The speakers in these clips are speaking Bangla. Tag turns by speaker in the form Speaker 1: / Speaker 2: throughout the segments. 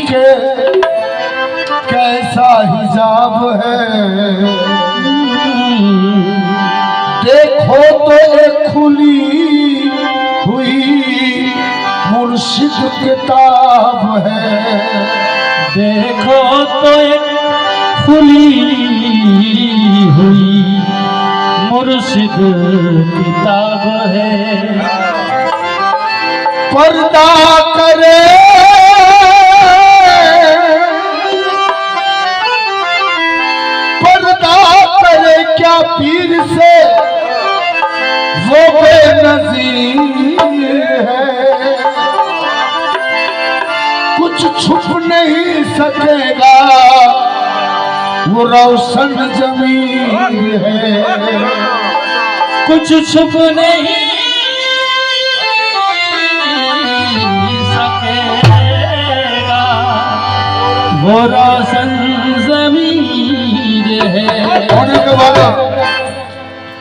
Speaker 1: के कैसा हिजाब है, देखो तो एक खुली हुई मुर्शिद किताब है,
Speaker 2: देखो तो एक खुली हुई मुर्शिद किताब है।
Speaker 1: पर्दा करे क्या पीर से वो बेनज़ीर है, कुछ छुप नहीं सकेगा वो रोशन ज़मीर है,
Speaker 2: कुछ छुप नहीं सकेगा वो रोशन ज़मीर है।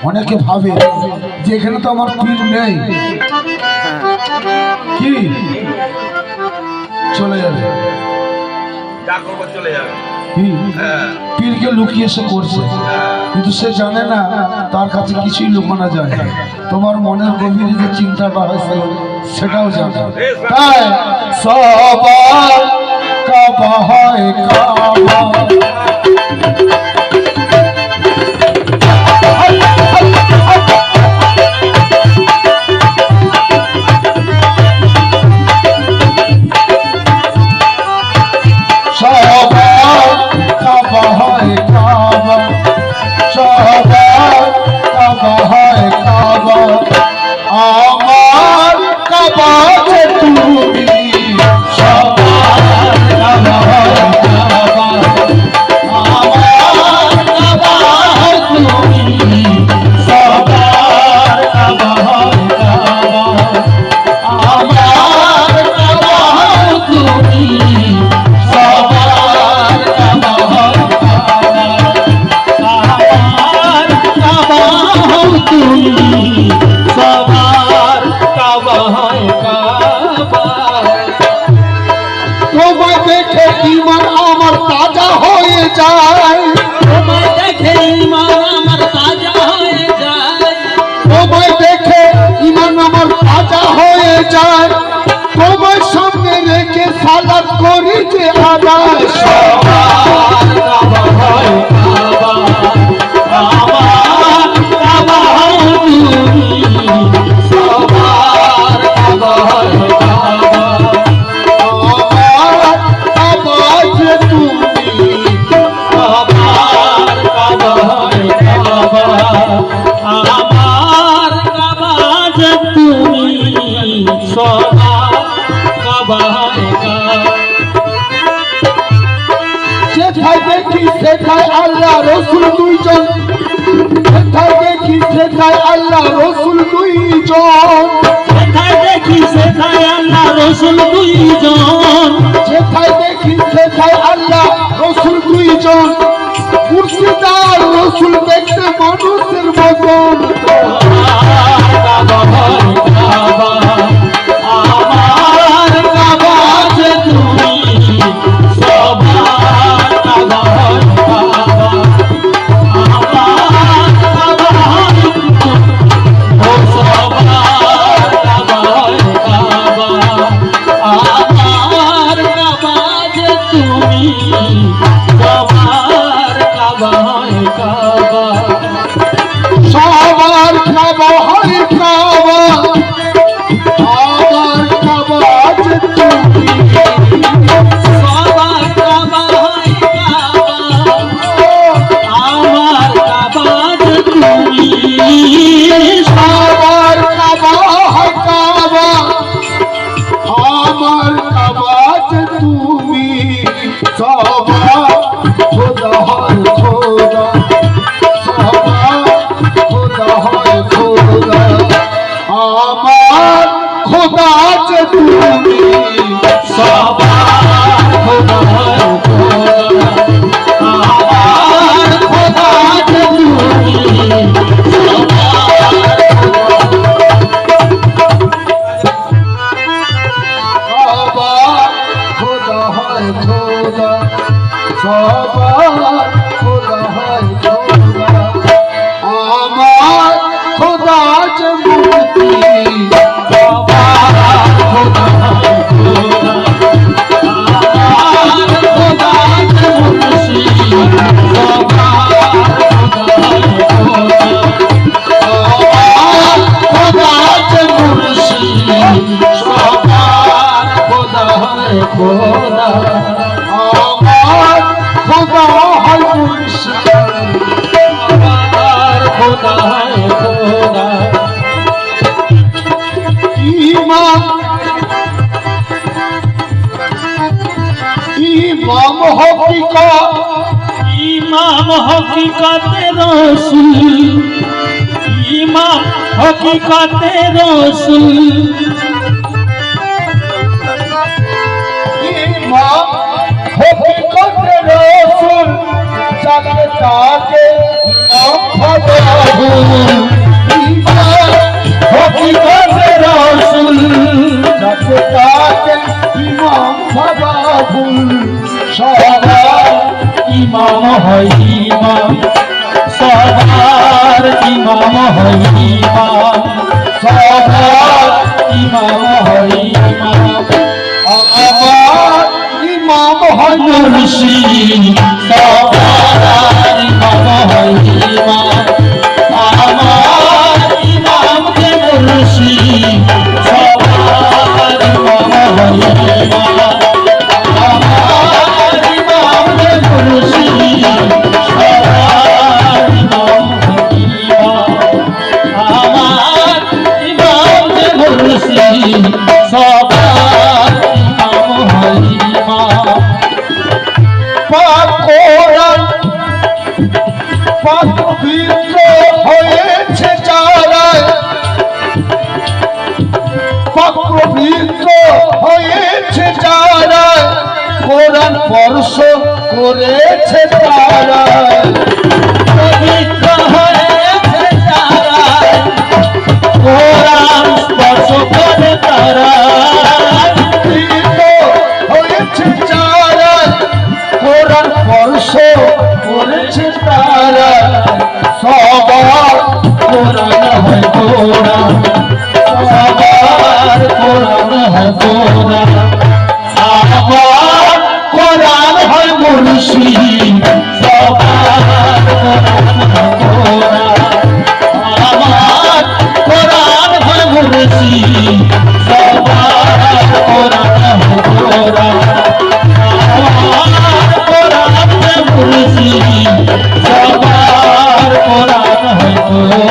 Speaker 1: অনেকে ভাবে যে এখানে তো আমার পীর নেই, কি চলে যাবে পীরকে লুকিয়ে সে করছে, কিন্তু সে জানে না তার কাছে কিছুই লুকানো যায় না। তোমার মনের গভীরে যে চিন্তাটা হয় সেটাও জানে। তাই সবার কাবা হয় কাবা, আমার কাবা যে তুমি সবার কাবা কাবা, আমার কাবা তুমি সবার কাবা কাবা, আমার কাবা তুমি সবার কাবা কাবা, আমার কাবা তুমি সবার কাবা কাবা। তোমায় দেখে ঈমান আমার তাজা হয়ে যায়,
Speaker 2: তোমায় দেখে ঈমান আমার তাজা হয়ে যায়,
Speaker 1: তোমায় দেখে ঈমান আমার তাজা হয়ে যায়, তোমায় সামনে রেখে সালাত করি যে আদায়, সবার কাবা হয় কাবা, আমার কাবা তুমি সবার কাবা হয় কাবা, আমার কাবা যে তুমি সবার কাবা হয় কাবা,
Speaker 2: আমার কাবা যে তুমি সবার কাবা কাবা।
Speaker 1: যেথায় দেখি সেথায় আল্লাহ রসুল দুইজন, যেথায় দেখি সেথায় আল্লাহ রসুল দুইজন,
Speaker 2: যেথায় দেখি সেথায় আল্লাহ রসুল দুইজন,
Speaker 1: যেথায় দেখি সেথায় আল্লাহ রসুল দুইজন, মুর্শিদার রসুল দেখতে মানুষের মতন,
Speaker 2: কাবা হয় কাবা, আমার কাবা যে তুমি সবার কাবা হয় কাবা, আমার কাবা ও সবার কাবা হয় কাবা, আমার কাবা যে তুমি সবার কাবা হয় কাবা,
Speaker 1: সবার কাবা হয় কাবা, আমার কাবা যে তুমি
Speaker 2: সবার কাবা হয় কাবা, আমার কাবা যে তুমি
Speaker 1: সবার কাবা হয় কাবা, আমার কাবা যে তুমি সবার খোদা হয় খোদা, সবার খোদা হয় খোদা, আমার খোদা যে তুমি
Speaker 2: সবার খোদা হয় খোদা, আমার খোদা যে তুমি
Speaker 1: বাবা খোদা হয় হয় খোদা, সবার খোদা হয় খোদা। আমার খোদা যে মূর্তি,
Speaker 2: সবার খোদা হয় খোদা, আমার খোদা যে মুর্শিদ, সবার খোদা হয় খোদা,
Speaker 1: আমার খোদা যে মুর্শিদ,
Speaker 2: সবার খোদা হয় খোদা,
Speaker 1: আমার খোদা হয় মুর্শিদ।
Speaker 2: সবার খোদা হয় খোদা।
Speaker 1: ইমাম ইমাম হকিকত,
Speaker 2: ইমাম হকিকতে রসুল, ইমাম হকিকতে রসুল,
Speaker 1: ইমাম হকিকত রাসূল, যাকে তাকে ইমাম ভাবাবু। ইমাম হকিকত রাসূল, যাকে তাকে ইমাম ভাবাবু। সবার
Speaker 2: ইমাম হয় ইমাম, সবার ইমাম হয় ইমাম,
Speaker 1: সবার
Speaker 2: ইমাম হয় ইমাম,
Speaker 1: আমার ইমাম হয়
Speaker 2: মুর্শিদ, সবার ইমাম হয় ইমাম, আমার ইমাম যে মুর্শিদ, সবার ইমাম হয় ইমাম, আমার ইমাম যে মুর্শিদ, সবার ইমাম হয় ইমাম, আমার ইমাম যে মুর্শিদ, সবার ইমাম হয় ইমাম।
Speaker 1: পাক কোরআন পাক পবিত্র হয়েছে যারায়, পাক পবিত্র হয়েছে যারায়, কোরআন স্পর্শ করেছে তারায়।
Speaker 2: পবিত্র হয়েছে যারা, কোরআন স্পর্শ করে তারা,
Speaker 1: পবিত্র হয়েছে যারায়, কোরআন স্পর্শ করেছে তারা। সবার
Speaker 2: কোরআন হয় কোরআন, সবার কোরআন হয় কোরআন, আমার কোরআন হয় মুর্শিদ, সবার কোরআন হয় কোরআন, আমার কোরআন হয় মুর্শিদ, সবার কোরআন হয় কোরআন, আমার কোরআন হয় মুর্শিদ, সবার কোরআন হয় কোরআন।